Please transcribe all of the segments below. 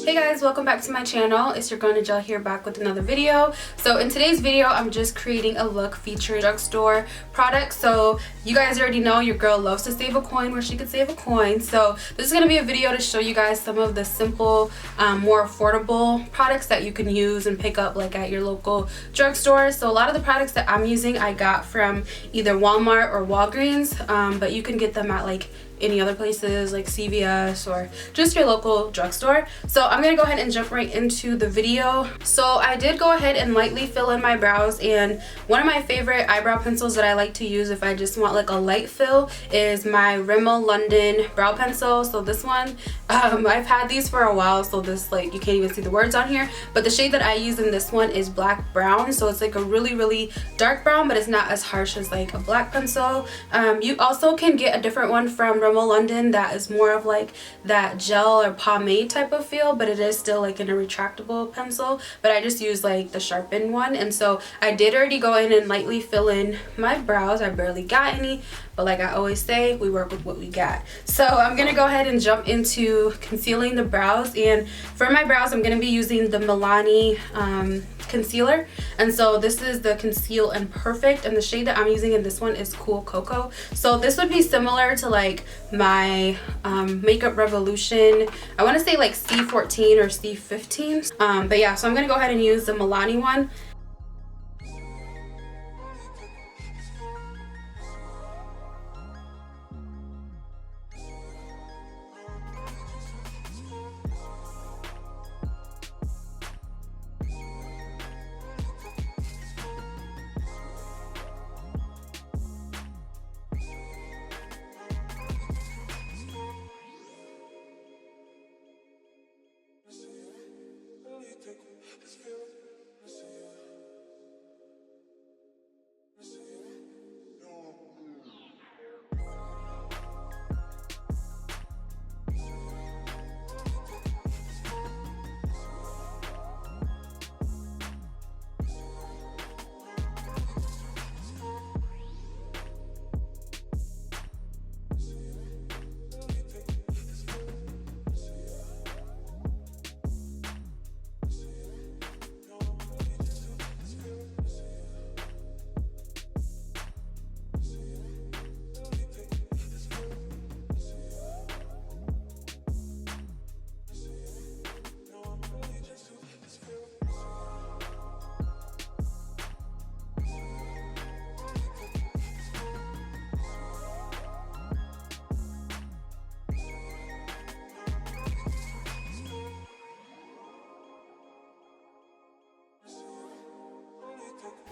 Hey guys, welcome back to my channel. It's your girl Nyajal here, back with another video. So in today's video, I'm just creating a look featuring drugstore products. So you guys already know your girl loves to save a coin where she could save a coin. So this is going to be a video to show you guys some of the simple, more affordable products that you can use and pick up like at your local drugstore. So a lot of the products that I'm using I got from either Walmart or Walgreens, but you can get them at like any other places like CVS or just your local drugstore. So I'm gonna go ahead and jump right into the video. So I did go ahead and lightly fill in my brows, and one of my favorite eyebrow pencils that I like to use if I just want like a light fill is my Rimmel London brow pencil. So this one, I've had these for a while, so this, like, you can't even see the words on here, but the shade that I use in this one is black brown. So it's like a really dark brown, but it's not as harsh as like a black pencil. You also can get a different one from Rimmel London that is more of like that gel or pomade type of feel, but it is still like in a retractable pencil. But I just use like the sharpened one, and so I did already go in and lightly fill in my brows. I barely got any, but like I always say, we work with what we got. So I'm gonna go ahead and jump into concealing the brows, and for my brows I'm gonna be using the Milani concealer, and so this is the Conceal and Perfect, and the shade that I'm using in this one is Cool Cocoa. So this would be similar to like my Makeup Revolution, I want to say like C14 or C15, but yeah, so I'm gonna go ahead and use the Milani one.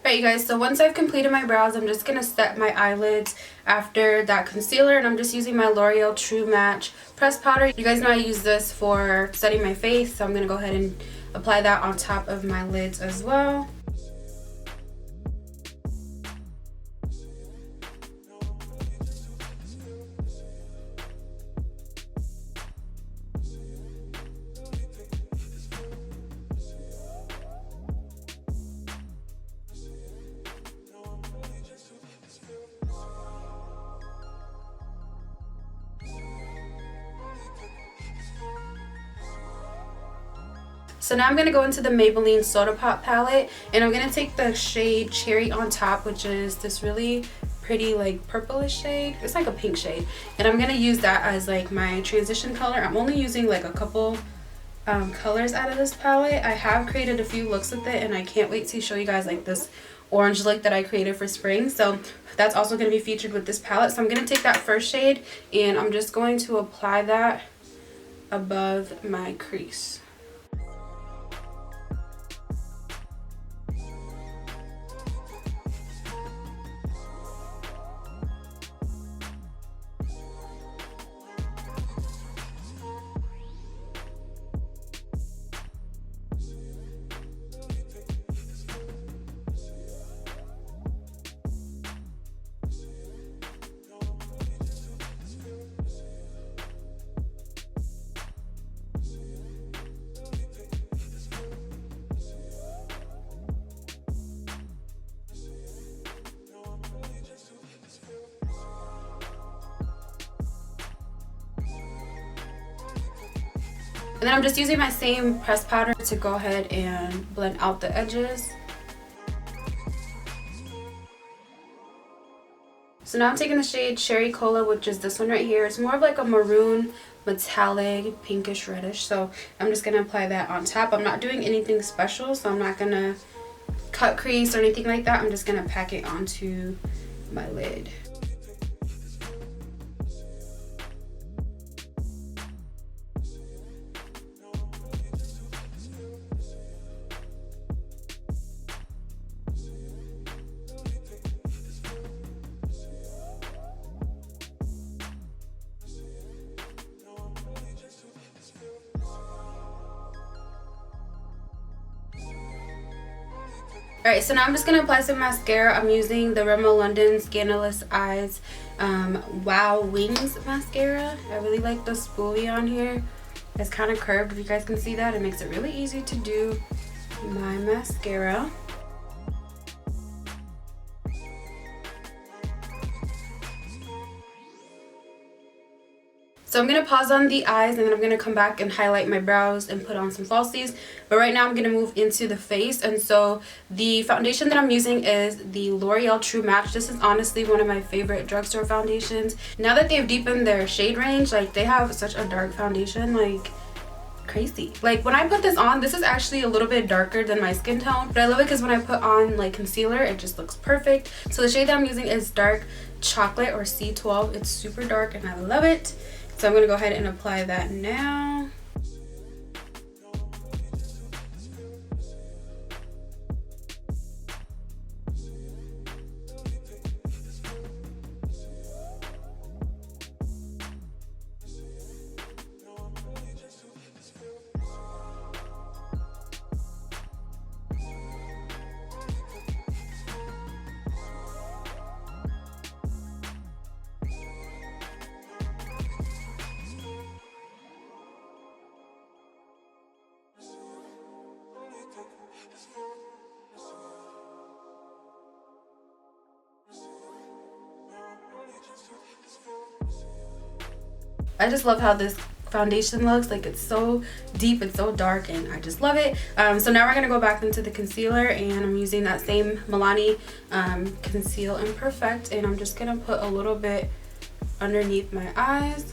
Alright you guys, so once I've completed my brows, I'm just going to set my eyelids after that concealer, and I'm just using my L'Oreal TrueMatch pressed powder. You guys know I use this for setting my face, so I'm going to go ahead and apply that on top of my lids as well. So now I'm going to go into the Maybelline Soda Pop palette, and I'm going to take the shade Cherry on Top, which is this really pretty like purplish shade. It's like a pink shade, and I'm going to use that as like my transition color. I'm only using like a couple colors out of this palette. I have created a few looks with it, and I can't wait to show you guys like this orange look that I created for spring. So that's also going to be featured with this palette. So I'm going to take that first shade, and I'm just going to apply that above my crease. And then I'm just using my same pressed powder to go ahead and blend out the edges. So now I'm taking the shade Cherry Cola, which is this one right here. It's more of like a maroon, metallic, pinkish reddish. So I'm just going to apply that on top. I'm not doing anything special, so I'm not going to cut crease or anything like that. I'm just going to pack it onto my lid. Alright, so now I'm just going to apply some mascara. I'm using the Rimmel London Scandalous Eyes Wow Wings mascara. I really like the spoolie on here. It's kind of curved, if you guys can see that. It makes it really easy to do my mascara. So I'm going to pause on the eyes, and then I'm going to come back and highlight my brows and put on some falsies. But right now I'm going to move into the face. And so the foundation that I'm using is the L'Oreal TrueMatch. This is honestly one of my favorite drugstore foundations. Now that they've deepened their shade range, like they have such a dark foundation, like crazy. Like when I put this on, this is actually a little bit darker than my skin tone. But I love it because when I put on like concealer, it just looks perfect. So the shade that I'm using is Dark Chocolate, or C12. It's super dark and I love it. So I'm going to go ahead and apply that now. I just love how this foundation looks. Like it's so deep, it's so dark, and I just love it. So now we're gonna go back into the concealer, and I'm using that same Milani Conceal and Perfect, and I'm just gonna put a little bit underneath my eyes.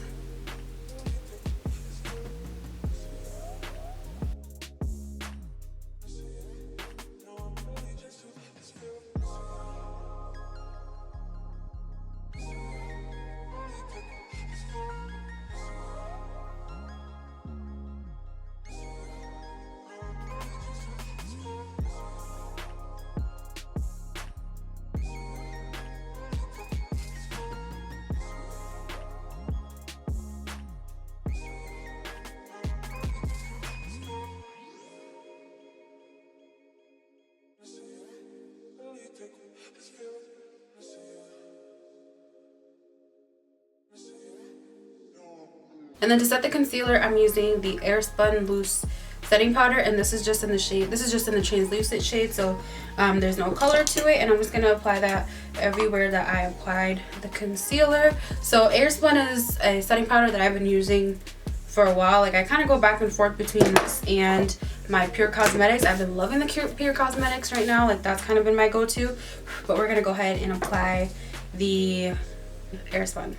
And then to set the concealer, I'm using the Airspun Loose Setting Powder, and this is just in the shade, this is just in the translucent shade, so there's no color to it, and I'm just going to apply that everywhere that I applied the concealer. So Airspun is a setting powder that I've been using for a while. Like I kind of go back and forth between this and my Pure Cosmetics. I've been loving the Pure Cosmetics right now. Like that's kind of been my go-to, but we're going to go ahead and apply the Airspun.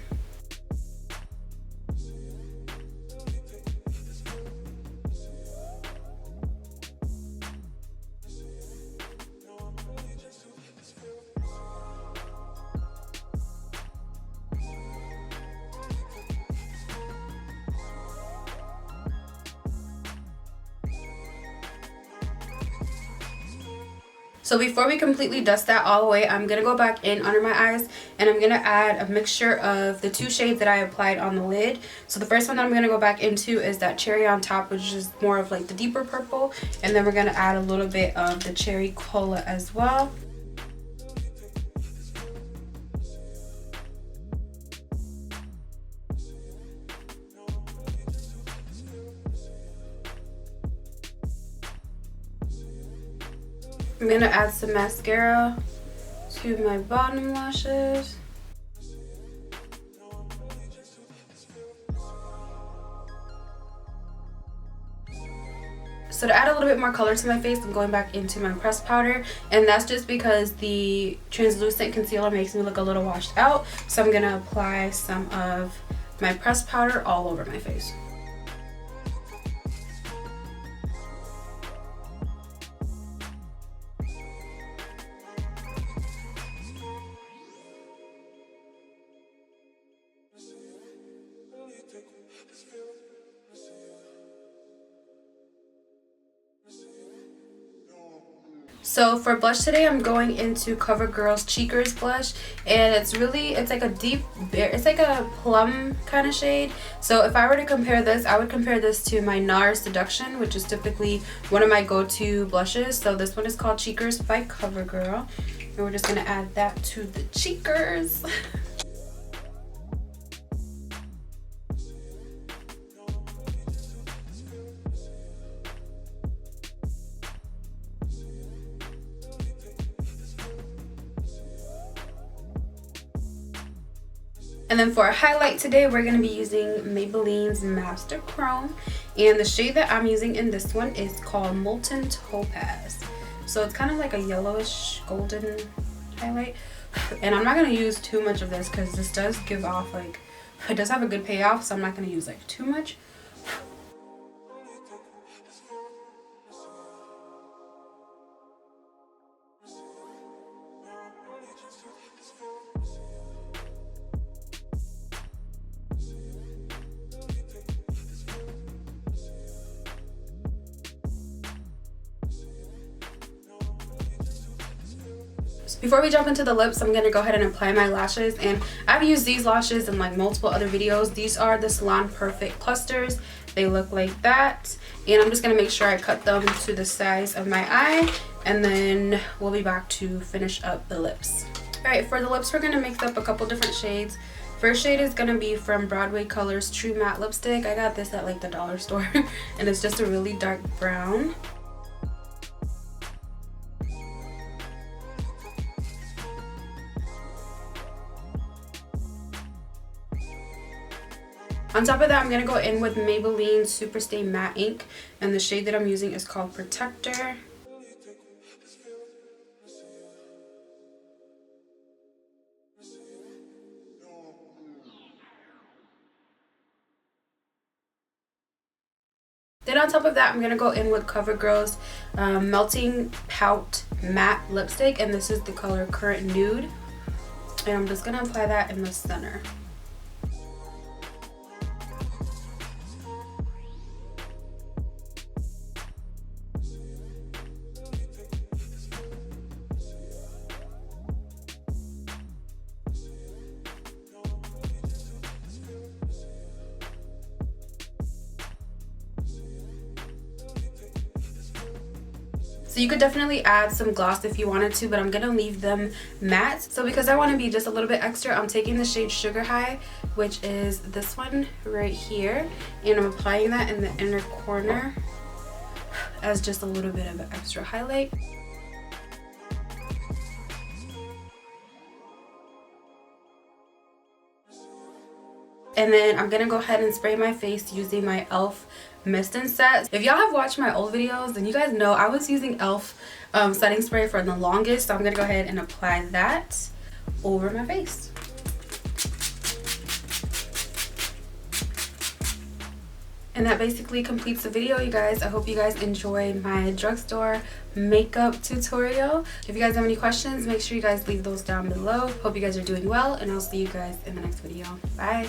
So before we completely dust that all the way, I'm going to go back in under my eyes, and I'm going to add a mixture of the two shades that I applied on the lid. So the first one that I'm going to go back into is that Cherry on Top, which is more of like the deeper purple. And then we're going to add a little bit of the Cherry Cola as well. I'm going to add some mascara to my bottom lashes. So to add a little bit more color to my face, I'm going back into my pressed powder, and that's just because the translucent concealer makes me look a little washed out. So I'm gonna apply some of my pressed powder all over my face. So for blush today, I'm going into Covergirl's Cheekers blush, and it's like a deep, it's like a plum kind of shade. So if I were to compare this, I would compare this to my NARS Seduction, which is typically one of my go-to blushes. So this one is called Cheekers by Covergirl, and we're just gonna add that to the cheekers. And then for a highlight today, we're going to be using Maybelline's Master Chrome. And the shade that I'm using in this one is called Molten Topaz. So it's kind of like a yellowish golden highlight. And I'm not going to use too much of this because this does give off like, it does have a good payoff. So I'm not going to use like too much. Before we jump into the lips, I'm going to go ahead and apply my lashes, and I've used these lashes in like multiple other videos. These are the Salon Perfect clusters. They look like that, and I'm just going to make sure I cut them to the size of my eye, and then we'll be back to finish up the lips. Alright, for the lips, we're going to mix up a couple different shades. First shade is going to be from Broadway Colors True Matte Lipstick. I got this at like the dollar store, and it's just a really dark brown. On top of that, I'm going to go in with Maybelline Superstay Matte Ink, and the shade that I'm using is called Protector. Then on top of that, I'm going to go in with Covergirl's Melting Pout Matte Lipstick, and this is the color Current Nude. And I'm just going to apply that in the center. So you could definitely add some gloss if you wanted to, but I'm going to leave them matte. So because I want to be just a little bit extra, I'm taking the shade Sugar High, which is this one right here, and I'm applying that in the inner corner as just a little bit of an extra highlight. And then I'm going to go ahead and spray my face using my e.l.f. Mist and Set. If y'all have watched my old videos, then you guys know I was using e.l.f. Setting spray for the longest. So I'm going to go ahead and apply that over my face. And that basically completes the video, you guys. I hope you guys enjoyed my drugstore makeup tutorial. If you guys have any questions, make sure you guys leave those down below. Hope you guys are doing well, and I'll see you guys in the next video. Bye.